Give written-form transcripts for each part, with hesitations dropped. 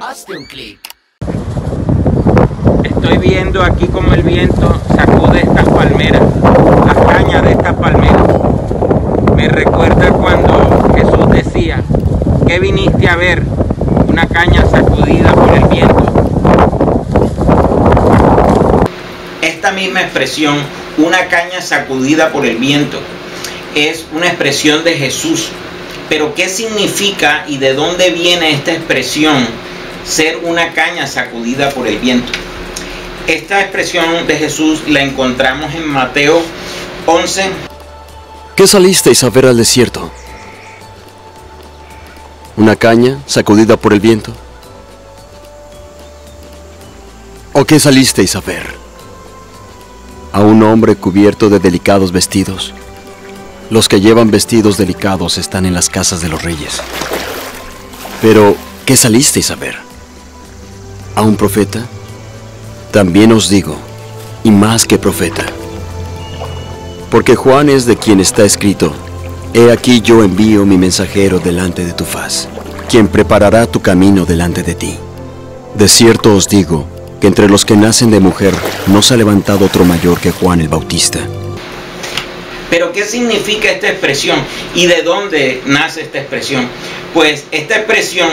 Hazte un clic. Estoy viendo aquí como el viento sacude estas palmeras, las cañas de estas palmeras. Me recuerda cuando Jesús decía: ¿qué viniste a ver? Una caña sacudida por el viento. Esta misma expresión, una caña sacudida por el viento, es una expresión de Jesús. Pero ¿qué significa y de dónde viene esta expresión, ser una caña sacudida por el viento? Esta expresión de Jesús la encontramos en Mateo 11. ¿Qué salisteis a ver al desierto? ¿Una caña sacudida por el viento? ¿O qué salisteis a ver? ¿A un hombre cubierto de delicados vestidos? Los que llevan vestidos delicados están en las casas de los reyes. Pero, ¿qué salisteis a ver? ¿A un profeta? También os digo, y más que profeta. Porque Juan es de quien está escrito: he aquí yo envío mi mensajero delante de tu faz, quien preparará tu camino delante de ti. De cierto os digo, que entre los que nacen de mujer no se ha levantado otro mayor que Juan el Bautista. Pero ¿qué significa esta expresión? ¿Y de dónde nace esta expresión? Pues esta expresión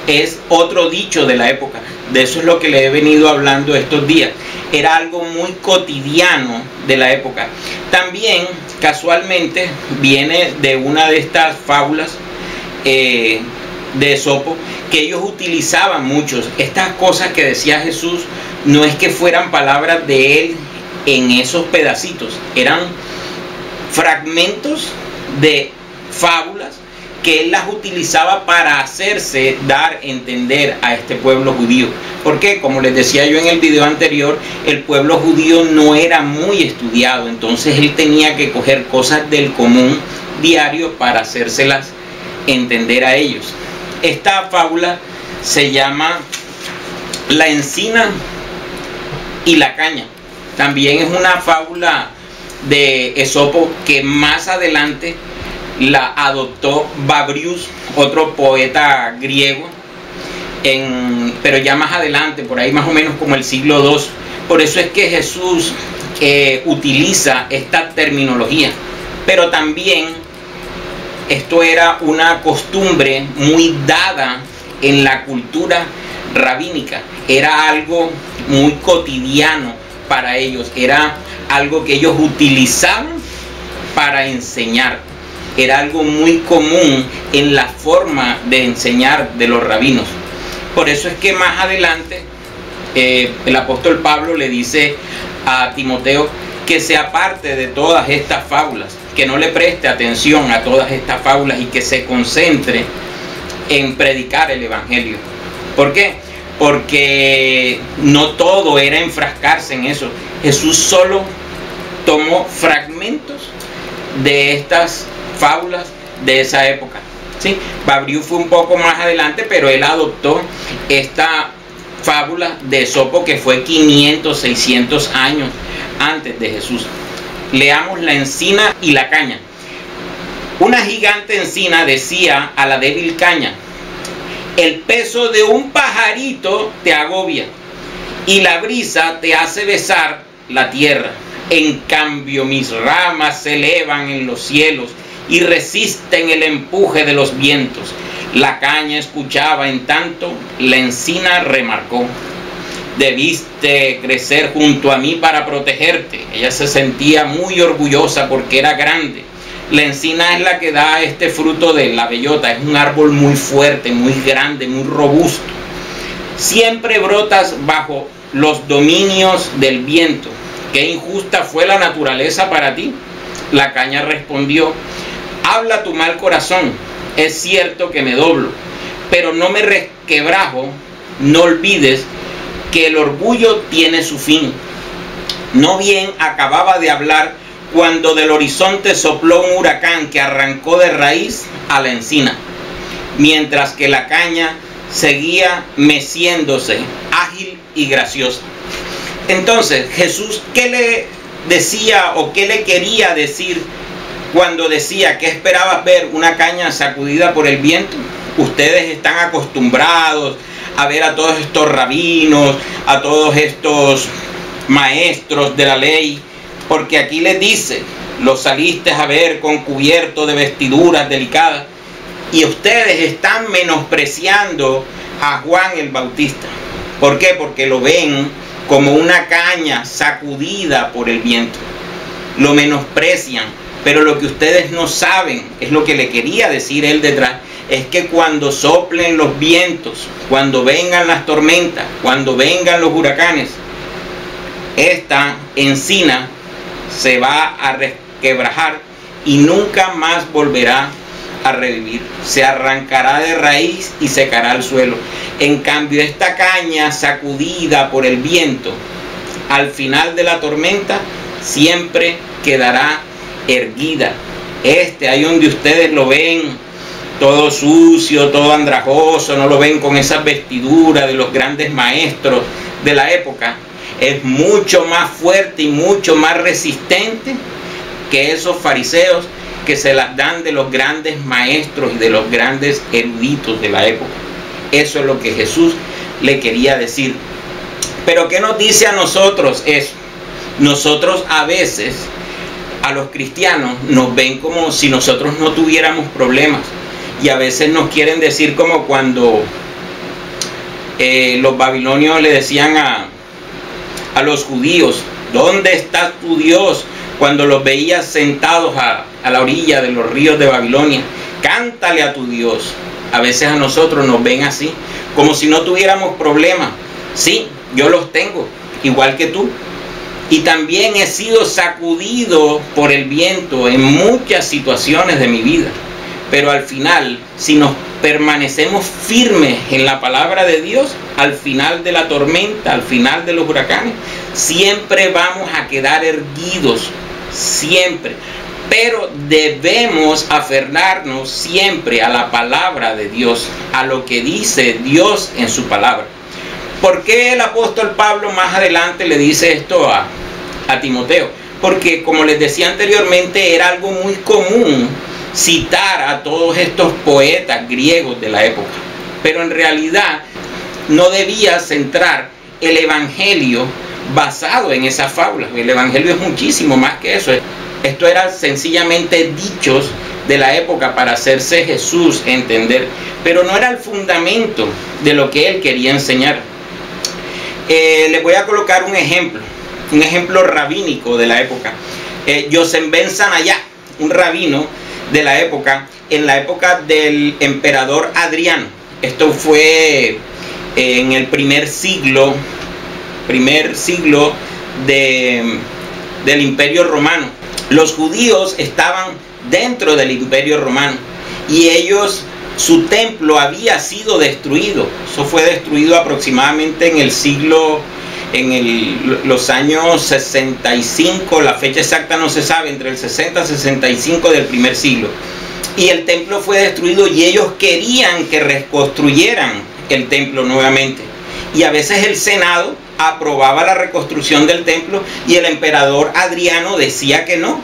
es otro dicho de la época. De eso es lo que le he venido hablando estos días. Era algo muy cotidiano de la época. También, casualmente, viene de una de estas fábulas de Esopo, que ellos utilizaban muchos. Estas cosas que decía Jesús no es que fueran palabras de él en esos pedacitos, eran fragmentos de fábulas que él las utilizaba para hacerse dar a entender a este pueblo judío. Porque, como les decía yo en el video anterior, el pueblo judío no era muy estudiado, entonces él tenía que coger cosas del común diario para hacérselas entender a ellos. Esta fábula se llama La encina y la caña. También es una fábula de Esopo que más adelante la adoptó Babrius, otro poeta griego, pero ya más adelante, por ahí más o menos como el siglo II. Por eso es que Jesús utiliza esta terminología. Pero también esto era una costumbre muy dada en la cultura rabínica. Era algo muy cotidiano para ellos. Era algo que ellos utilizaban para enseñar. Era algo muy común en la forma de enseñar de los rabinos. Por eso es que más adelante el apóstol Pablo le dice a Timoteo que se aparte de todas estas fábulas, que no le preste atención a todas estas fábulas y que se concentre en predicar el evangelio. ¿Por qué? Porque no todo era enfrascarse en eso. Jesús solo tomó fragmentos de estas fábulas de esa época, ¿sí? Babriú fue un poco más adelante, pero él adoptó esta fábula de Esopo que fue 500, 600 años antes de Jesús. Leamos la encina y la caña. Una gigante encina decía a la débil caña: el peso de un pajarito te agobia y la brisa te hace besar la tierra. En cambio mis ramas se elevan en los cielos y resisten el empuje de los vientos. La caña escuchaba, en tanto la encina remarcó: debiste crecer junto a mí para protegerte. Ella se sentía muy orgullosa porque era grande. La encina es la que da este fruto de la bellota. Es un árbol muy fuerte, muy grande, muy robusto. Siempre brotas bajo los dominios del viento. ¿Qué injusta fue la naturaleza para ti? La caña respondió: habla tu mal corazón. Es cierto que me doblo, pero no me resquebrajo. No olvides que el orgullo tiene su fin. No bien acababa de hablar cuando del horizonte sopló un huracán que arrancó de raíz a la encina, mientras que la caña seguía meciéndose, ágil y graciosa. Entonces, Jesús, ¿qué le decía o qué le quería decir cuando decía que esperabas ver una caña sacudida por el viento? Ustedes están acostumbrados a ver a todos estos rabinos, a todos estos maestros de la ley, porque aquí les dice, los salisteis a ver con cubierto de vestiduras delicadas, y ustedes están menospreciando a Juan el Bautista. ¿Por qué? Porque lo ven como una caña sacudida por el viento. Lo menosprecian, pero lo que ustedes no saben, es lo que le quería decir él detrás, es que cuando soplen los vientos, cuando vengan las tormentas, cuando vengan los huracanes, esta encina se va a resquebrajar y nunca más volverá a revivir. Se arrancará de raíz y secará el suelo. En cambio, esta caña sacudida por el viento, al final de la tormenta, siempre quedará erguida. Ahí donde ustedes lo ven todo sucio, todo andrajoso, no lo ven con esas vestiduras de los grandes maestros de la época, es mucho más fuerte y mucho más resistente que esos fariseos que se las dan de los grandes maestros y de los grandes eruditos de la época. Eso es lo que Jesús le quería decir. Pero ¿qué nos dice a nosotros eso? Nosotros a veces, a los cristianos, nos ven como si nosotros no tuviéramos problemas. Y a veces nos quieren decir como cuando los babilonios le decían a los judíos, ¿dónde está tu Dios? Cuando los veías sentados a la orilla de los ríos de Babilonia, cántale a tu Dios. A veces a nosotros nos ven así, como si no tuviéramos problemas. Sí, yo los tengo, igual que tú. Y también he sido sacudido por el viento en muchas situaciones de mi vida. Pero al final, si nos permanecemos firmes en la palabra de Dios, al final de la tormenta, al final de los huracanes, siempre vamos a quedar erguidos, siempre. Pero debemos aferrarnos siempre a la palabra de Dios, a lo que dice Dios en su palabra. ¿Por qué el apóstol Pablo más adelante le dice esto a Timoteo? Porque, como les decía anteriormente, era algo muy común citar a todos estos poetas griegos de la época, pero en realidad no debía centrar el evangelio basado en esas fábulas. El evangelio es muchísimo más que eso. Esto eran sencillamente dichos de la época para hacerse Jesús entender, pero no era el fundamento de lo que él quería enseñar. Les voy a colocar un ejemplo rabínico de la época. Yosem ben Sanayá, un rabino de la época, en la época del emperador Adriano. Esto fue en el primer siglo del Imperio Romano. Los judíos estaban dentro del Imperio Romano y su templo había sido destruido. Eso fue destruido aproximadamente los años 65, la fecha exacta no se sabe, entre el 60 y 65 del primer siglo. Y el templo fue destruido y ellos querían que reconstruyeran el templo nuevamente. Y a veces el Senado aprobaba la reconstrucción del templo y el emperador Adriano decía que no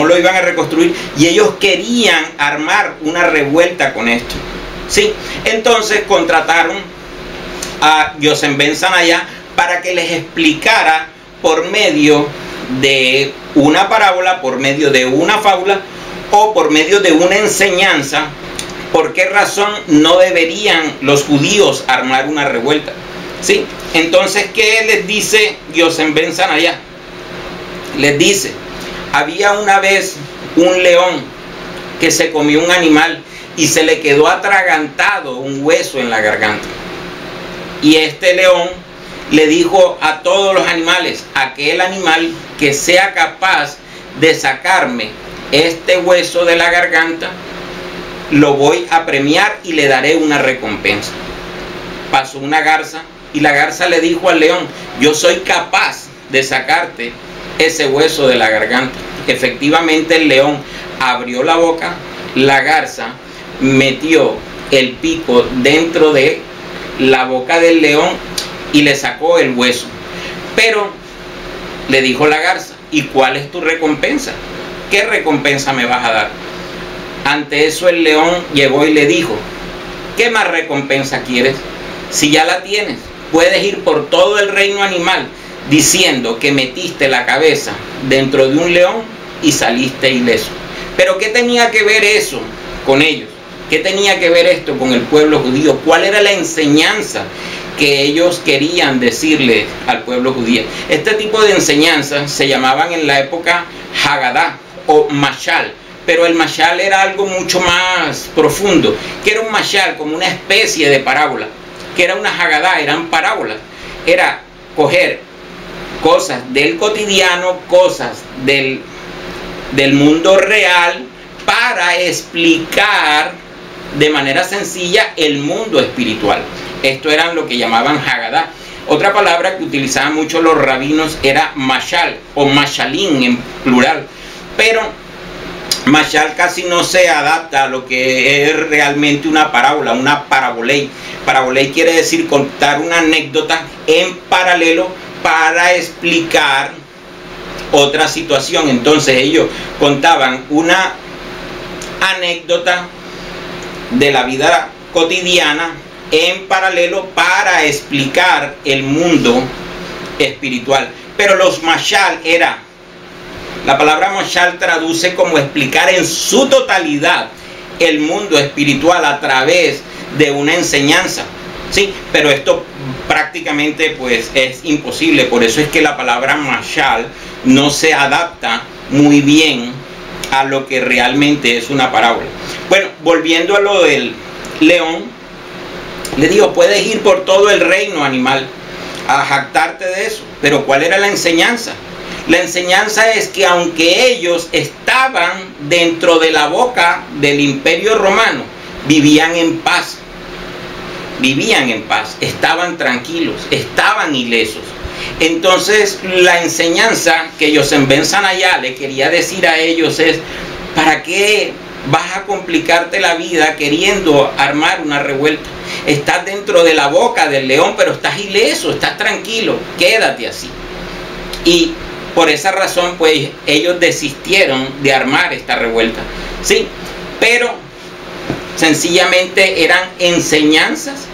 lo iban a reconstruir, y ellos querían armar una revuelta con esto. ¿Sí? Entonces contrataron a Yosem ben Sanayá para que les explicara por medio de una parábola, por medio de una fábula o por medio de una enseñanza, por qué razón no deberían los judíos armar una revuelta. ¿Sí? Entonces, ¿qué les dice Yosem ben Sanayá? Les dice, había una vez un león que se comió un animal y se le quedó atragantado un hueso en la garganta. Y este león le dijo a todos los animales, aquel animal que sea capaz de sacarme este hueso de la garganta, lo voy a premiar y le daré una recompensa. Pasó una garza y la garza le dijo al león, yo soy capaz de sacarte ese hueso de la garganta. Efectivamente el león abrió la boca, la garza metió el pico dentro de la boca del león y le sacó el hueso. Pero le dijo la garza, ¿y cuál es tu recompensa? ¿Qué recompensa me vas a dar? Ante eso el león llegó y le dijo, ¿qué más recompensa quieres? Si ya la tienes, puedes ir por todo el reino animal diciendo que metiste la cabeza dentro de un león y saliste ileso. Pero ¿qué tenía que ver eso con ellos? ¿Qué tenía que ver esto con el pueblo judío? ¿Cuál era la enseñanza que ellos querían decirle al pueblo judío? Este tipo de enseñanzas se llamaban en la época Haggadah o Mashal, pero el Mashal era algo mucho más profundo. ¿Qué era un Mashal? Como una especie de parábola. ¿Qué era una Haggadah? Eran parábolas. Era coger cosas del cotidiano, cosas del mundo real, para explicar de manera sencilla el mundo espiritual. Esto era lo que llamaban Haggadah. Otra palabra que utilizaban mucho los rabinos era mashal o mashalín en plural, pero mashal casi no se adapta a lo que es realmente una parábola, una parabolei. Parabolei quiere decir contar una anécdota en paralelo para explicar otra situación. Entonces ellos contaban una anécdota de la vida cotidiana en paralelo para explicar el mundo espiritual. Pero los mashal era, la palabra mashal traduce como explicar en su totalidad el mundo espiritual a través de una enseñanza. Sí, pero esto prácticamente pues es imposible. Por eso es que la palabra mashal no se adapta muy bien a lo que realmente es una parábola. Bueno, volviendo a lo del león, le digo, puedes ir por todo el reino animal a jactarte de eso. Pero ¿cuál era la enseñanza? La enseñanza es que aunque ellos estaban dentro de la boca del imperio romano, vivían en paz. Vivían en paz, estaban tranquilos, estaban ilesos. Entonces la enseñanza que Yosem ben Sanaya le quería decir a ellos es: ¿para qué vas a complicarte la vida queriendo armar una revuelta? Estás dentro de la boca del león, pero estás ileso, estás tranquilo, quédate así. Y por esa razón pues ellos desistieron de armar esta revuelta. Sí, pero sencillamente eran enseñanzas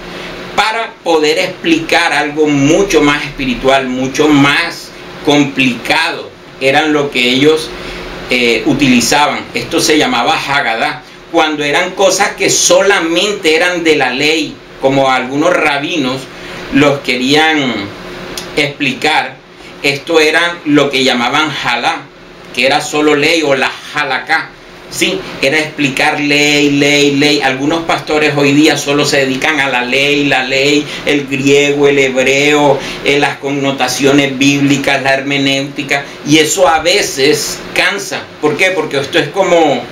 para poder explicar algo mucho más espiritual, mucho más complicado. Eran lo que ellos utilizaban. Esto se llamaba Haggadah. Cuando eran cosas que solamente eran de la ley, como algunos rabinos los querían explicar, esto eran lo que llamaban halá, que era solo ley, o la halaká. Sí, era explicar ley. Algunos pastores hoy día solo se dedican a la ley, el griego, el hebreo, las connotaciones bíblicas, la hermenéutica, y eso a veces cansa. ¿Por qué? Porque esto es como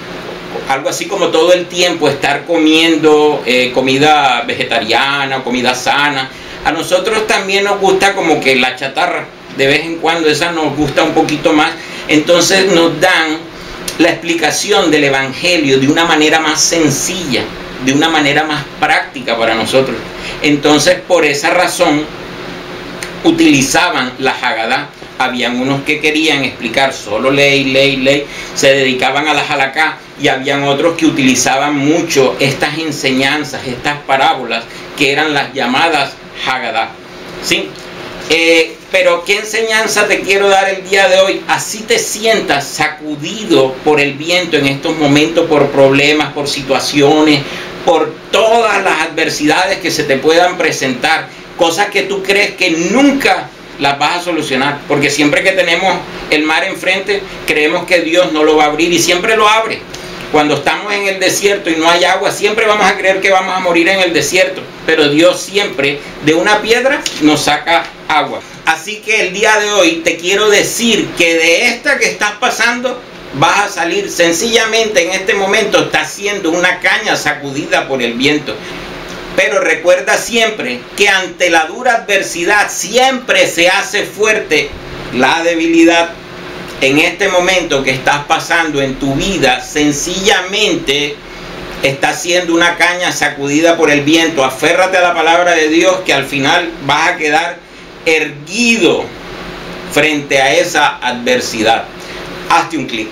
algo así como todo el tiempo estar comiendo comida vegetariana, comida sana. A nosotros también nos gusta como que la chatarra, de vez en cuando esa nos gusta un poquito más. Entonces nos dan la explicación del evangelio de una manera más sencilla, de una manera más práctica para nosotros. Entonces por esa razón utilizaban la Haggadah. Habían unos que querían explicar solo ley, se dedicaban a la halaká, y habían otros que utilizaban mucho estas enseñanzas, estas parábolas, que eran las llamadas Haggadah. ¿Sí? Pero ¿qué enseñanza te quiero dar el día de hoy? Así te sientas sacudido por el viento en estos momentos, por problemas, por situaciones, por todas las adversidades que se te puedan presentar, cosas que tú crees que nunca las vas a solucionar, porque siempre que tenemos el mar enfrente creemos que Dios no lo va a abrir, y siempre lo abre. Cuando estamos en el desierto y no hay agua, siempre vamos a creer que vamos a morir en el desierto, pero Dios siempre de una piedra nos saca agua. Así que el día de hoy te quiero decir que de esta que estás pasando vas a salir. Sencillamente en este momento estás siendo una caña sacudida por el viento. Pero recuerda siempre que ante la dura adversidad siempre se hace fuerte la debilidad. En este momento que estás pasando en tu vida, sencillamente estás siendo una caña sacudida por el viento. Aférrate a la palabra de Dios, que al final vas a quedar erguido frente a esa adversidad. Hazte un clic.